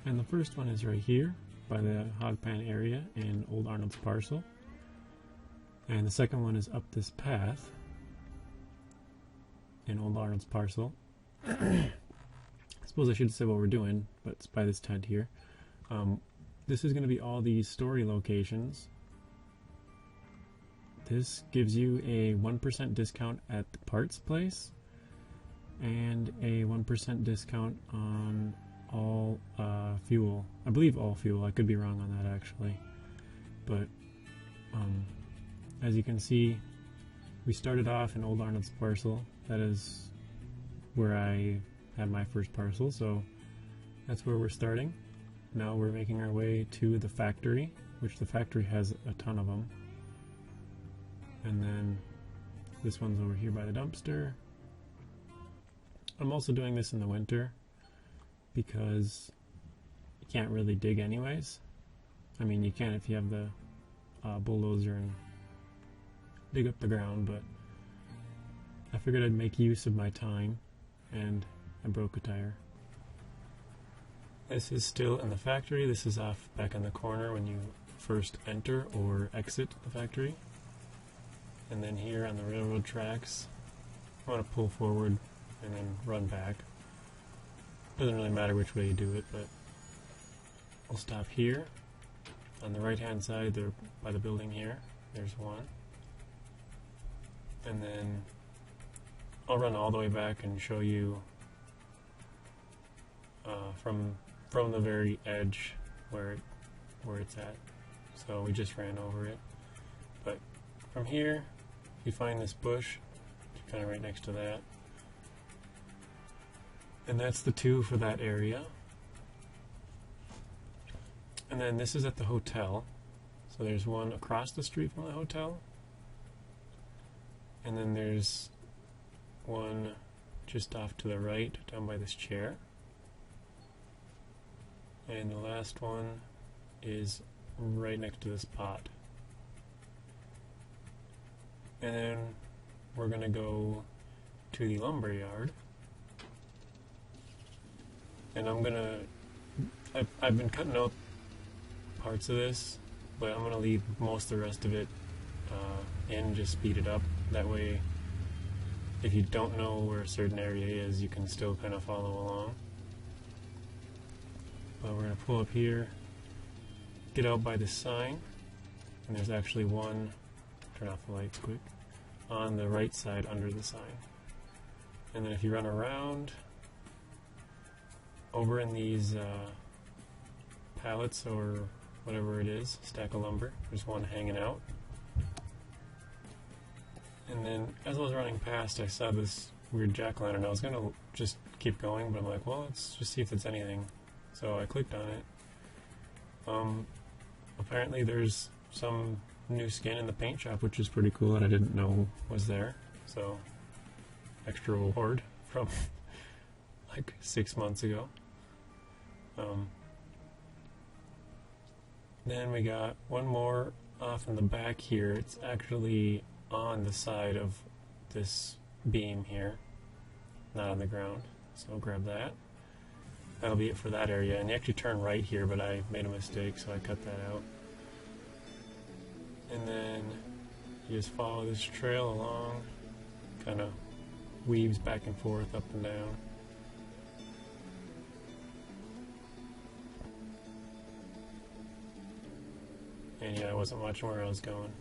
And the first one is right here by the hog pen area in Old Arnold's Parcel. And the second one is up this path in Old Arnold's Parcel. I suppose I should say what we're doing, but it's by this tent here. This is going to be all these story locations. This gives you a 1% discount at the parts place and a 1% discount on all fuel. I believe all fuel. I could be wrong on that actually. But as you can see, we started off in Old Arnold's Parcel. That is where I had my first parcel, so that's where we're starting. Now we're making our way to the factory, which the factory has a ton of them. And then this one's over here by the dumpster. I'm also doing this in the winter because you can't really dig anyways. I mean, you can if you have the bulldozer and dig up the ground, but I figured I'd make use of my time, and I broke a tire. This is still in the factory. This is off back in the corner when you first enter or exit the factory. And then here on the railroad tracks, I want to pull forward and then run back. Doesn't really matter which way you do it, but we'll stop here. On the right hand side, there by the building here, there's one. And then I'll run all the way back and show you from the very edge where it's at. So we just ran over it. But from here, if you find this bush, it's kind of right next to that. And that's the two for that area. And then this is at the hotel. So there's one across the street from the hotel. And then there's one just off to the right, down by this chair. And the last one is right next to this pot. And then we're going to go to the lumber yard. And I've been cutting out parts of this, but I'm going to leave most of the rest of it in, just speed it up. That way, if you don't know where a certain area is, you can still kind of follow along. But we're going to pull up here, get out by this sign, and there's actually one, turn off the lights quick, on the right side under the sign. And then if you run around, over in these pallets or whatever it is, stack of lumber, there's one hanging out. And then as I was running past, I saw this weird jack-o'-lantern. I was going to just keep going, but I'm like, well, let's just see if it's anything. So I clicked on it. Apparently there's some new skin in the paint shop, which is pretty cool, and I didn't know was there. So extra reward from like 6 months ago. Then we got one more off in the back here. It's actually on the side of this beam here, not on the ground. So I'll grab that. That'll be it for that area. And you actually turn right here, but I made a mistake, so I cut that out. And then you just follow this trail along, kind of weaves back and forth, up and down. And yeah, I wasn't watching where I was going.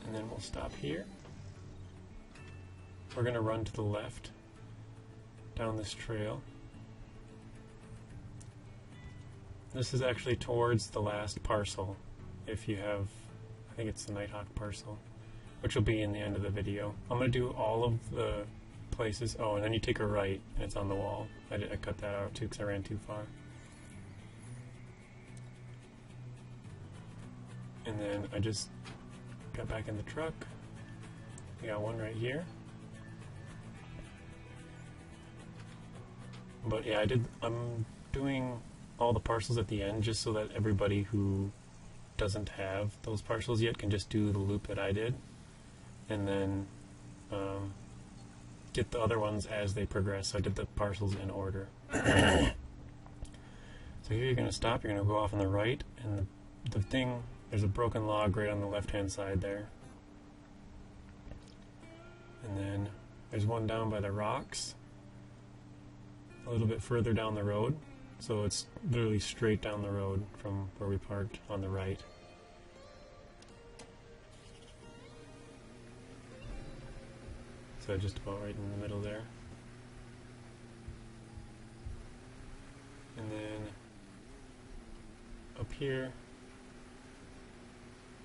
And then we'll stop here. We're going to run to the left down this trail. This is actually towards the last parcel, if you have, I think it's the Nighthawk Parcel, which will be in the end of the video. I'm going to do all of the places. Oh, and then you take a right, and it's on the wall. I cut that out too because I ran too far. And then I just got back in the truck. We got one right here. But yeah, I'm doing all the parcels at the end just so that everybody who doesn't have those parcels yet can just do the loop that I did, and then get the other ones as they progress. So I did the parcels in order. So here you're going to stop, you're going to go off on the right, and the thing, there's a broken log right on the left-hand side there. And then there's one down by the rocks, a little bit further down the road. So it's literally straight down the road from where we parked on the right. So just about right in the middle there. And then up here,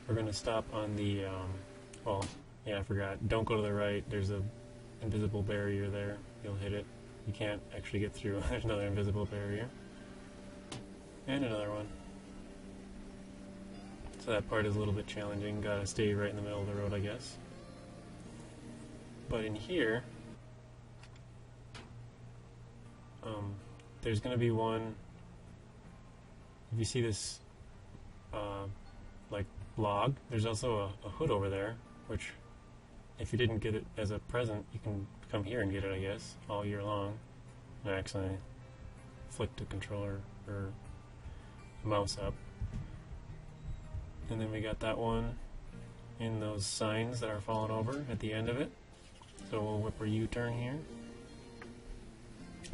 we're going to stop on the, well, yeah, I forgot. Don't go to the right. There's a invisible barrier there. You'll hit it. You can't actually get through. There's another invisible barrier. And another one. So that part is a little bit challenging. Gotta stay right in the middle of the road, I guess. But in here, there's going to be one. If you see this, like log, there's also a hood over there, which, if you didn't get it as a present, you can come here and get it, I guess, all year long. I accidentally flicked the controller or mouse up. And then we got that one in those signs that are falling over at the end of it. So we'll whip a U-turn here.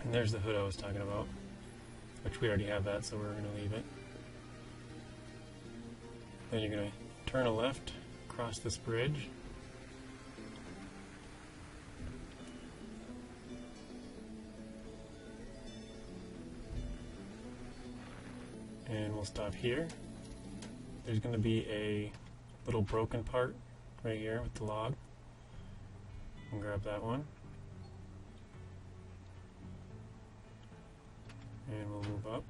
And there's the hood I was talking about, which we already have that, so we're going to leave it. Then you're going to turn a left, cross this bridge. And we'll stop here. There's going to be a little broken part right here with the log. And grab that one. And we'll move up.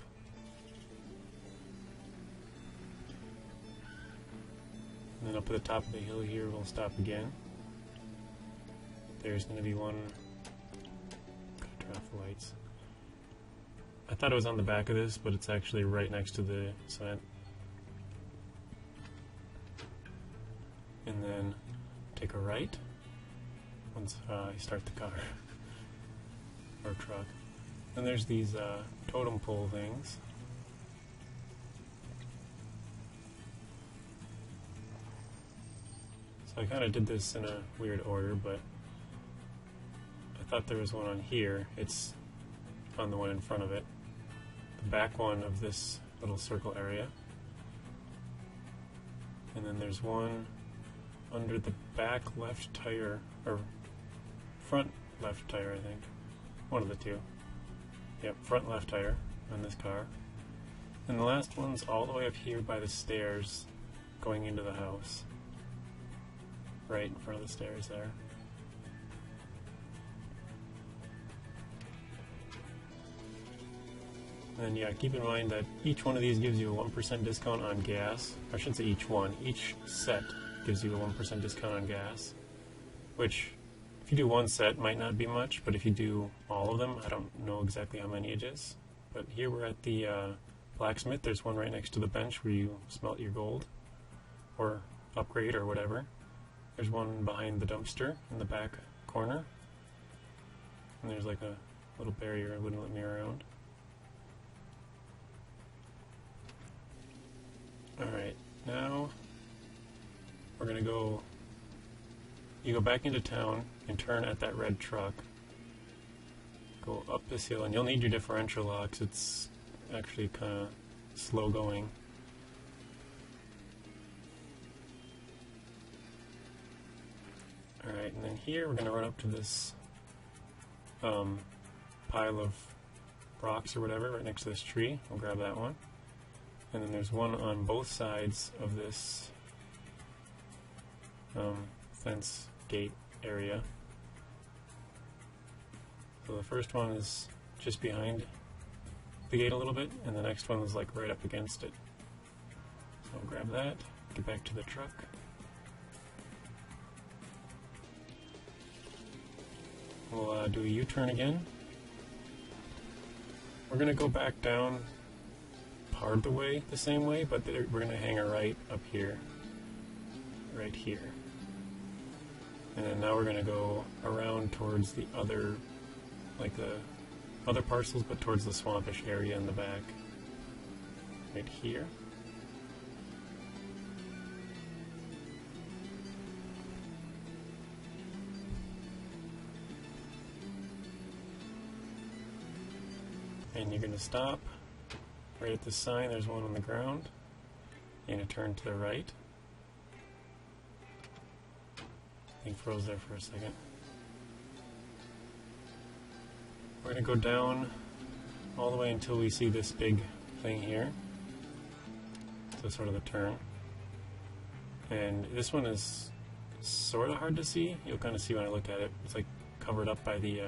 And then up at the top of the hill here, we'll stop again. There's going to be one. Gotta turn off the lights. I thought it was on the back of this, but it's actually right next to the cement. And then take a right once you start the car or truck. And there's these totem pole things. So I kind of did this in a weird order, but I thought there was one on here. It's on the one in front of it. The back one of this little circle area. And then there's one under the back left tire, or front left tire, I think. One of the two. Yep, front left tire on this car. And the last one's all the way up here by the stairs going into the house. Right in front of the stairs there. And yeah, keep in mind that each one of these gives you a 1% discount on gas. I shouldn't say each one. Each set gives you a 1% discount on gas. Which, if you do one set, might not be much, but if you do all of them, I don't know exactly how many it is. But here we're at the blacksmith. There's one right next to the bench where you smelt your gold. Or upgrade or whatever. There's one behind the dumpster in the back corner. And there's like a little barrier that wouldn't let me around. Alright, now we're going to go, you go back into town and turn at that red truck. Go up this hill, and you'll need your differential locks. It's actually kind of slow going. Alright, and then here we're going to run up to this pile of rocks or whatever right next to this tree. We'll grab that one. And then there's one on both sides of this fence gate area. So the first one is just behind the gate a little bit, and the next one is like right up against it. So I'll grab that, get back to the truck. We'll do a U-turn again. We're going to go back down hard the way the same way, but we're going to hang her right up here, right here. And then now we're going to go around towards the other, like the other parcels, but towards the swampish area in the back, right here. And you're going to stop right at this sign. There's one on the ground. You're going to turn to the right. I think froze there for a second. We're going to go down all the way until we see this big thing here. So sort of the turn. And this one is sort of hard to see. You'll kind of see when I look at it. It's like covered up by the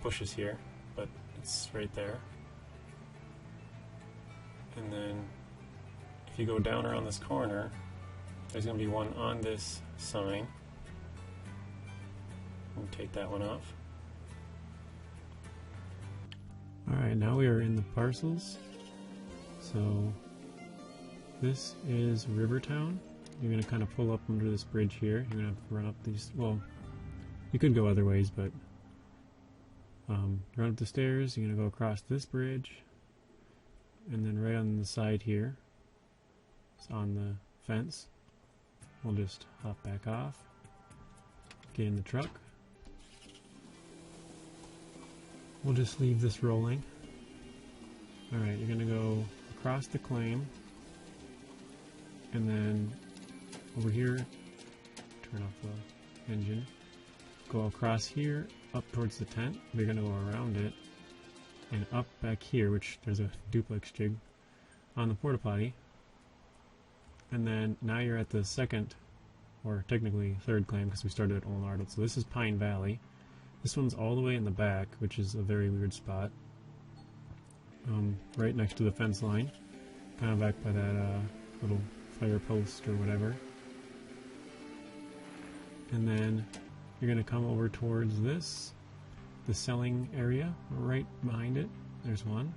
bushes here, but it's right there. And then if you go down around this corner, there's going to be one on this sign. And take that one off. Alright, now we are in the parcels. So this is Rivertown. You're going to kind of pull up under this bridge here. You're going to have to run up these, well, you could go other ways, but run up the stairs. You're going to go across this bridge, and then right on the side here, it's on the fence. We'll just hop back off, get in the truck. We'll just leave this rolling. Alright, you're going to go across the claim, and then over here, turn off the engine, go across here, up towards the tent. We're going to go around it, and up back here, which there's a duplex jig on the porta potty. And then now you're at the second, or technically third claim, because we started at Untitled. So this is Pine Valley. This one's all the way in the back, which is a very weird spot. Right next to the fence line, kind of back by that little fire post or whatever. And then you're going to come over towards this, the selling area, right behind it. There's one.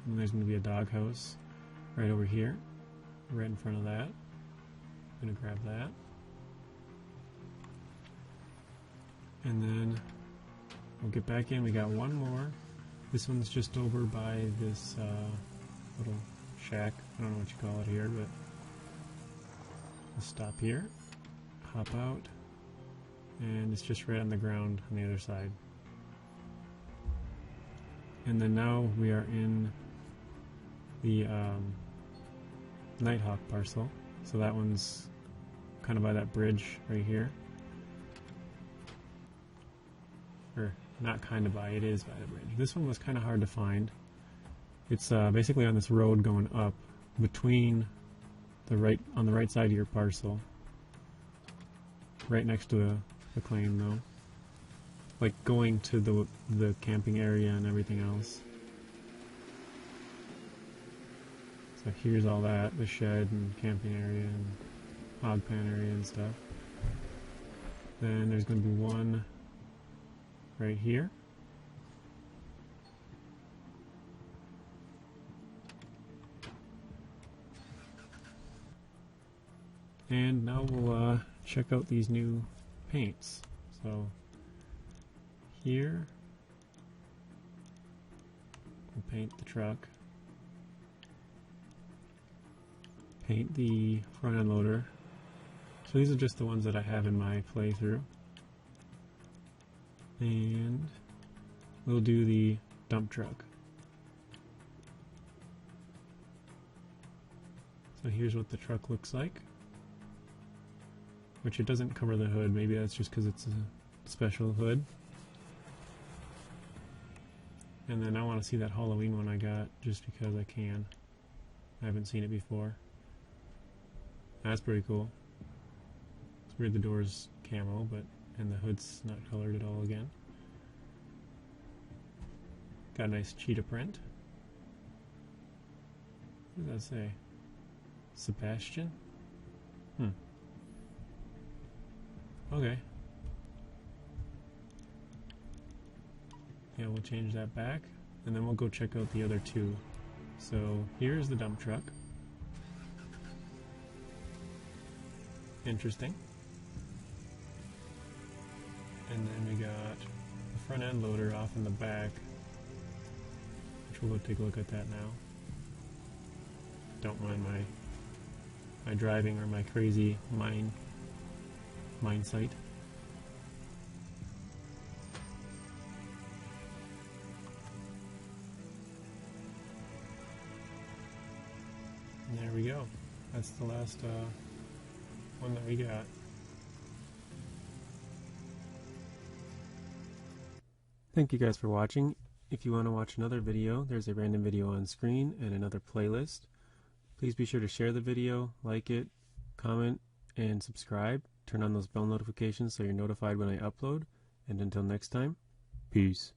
And there's going to be a doghouse right over here, right in front of that. I'm going to grab that. And then we'll get back in. We got one more. This one's just over by this little shack. I don't know what you call it here, but we'll stop here, hop out, and it's just right on the ground on the other side. And then now we are in the Nighthawk Parcel. So that one's kind of by that bridge right here. Or not kind of by, it is by the bridge. This one was kind of hard to find. It's basically on this road going up between on the right side of your parcel. Right next to the claim though. Like going to the camping area and everything else. So here's all that, the shed and camping area and hog pen area and stuff. Then there's going to be one right here. And now we'll check out these new paints. So here we'll paint the truck, paint the front end loader. So these are just the ones that I have in my playthrough. And we'll do the dump truck. So here's what the truck looks like. Which it doesn't cover the hood. Maybe that's just because it's a special hood. And then I want to see that Halloween one I got just because I can. I haven't seen it before. That's pretty cool. It's weird the door's camo, and the hood's not colored at all again. Got a nice cheetah print. What does that say? Sebastian? Okay. Yeah, we'll change that back, and then we'll go check out the other two So here's the dump truck. Interesting. And then we got the front end loader off in the back, which we'll go take a look at that now. Don't mind my driving or my crazy mine site. And there we go. That's the last one that we got. Thank you guys for watching. If you want to watch another video, there's a random video on screen and another playlist. Please be sure to share the video, like it, comment, and subscribe. Turn on those bell notifications so you're notified when I upload. And until next time, peace.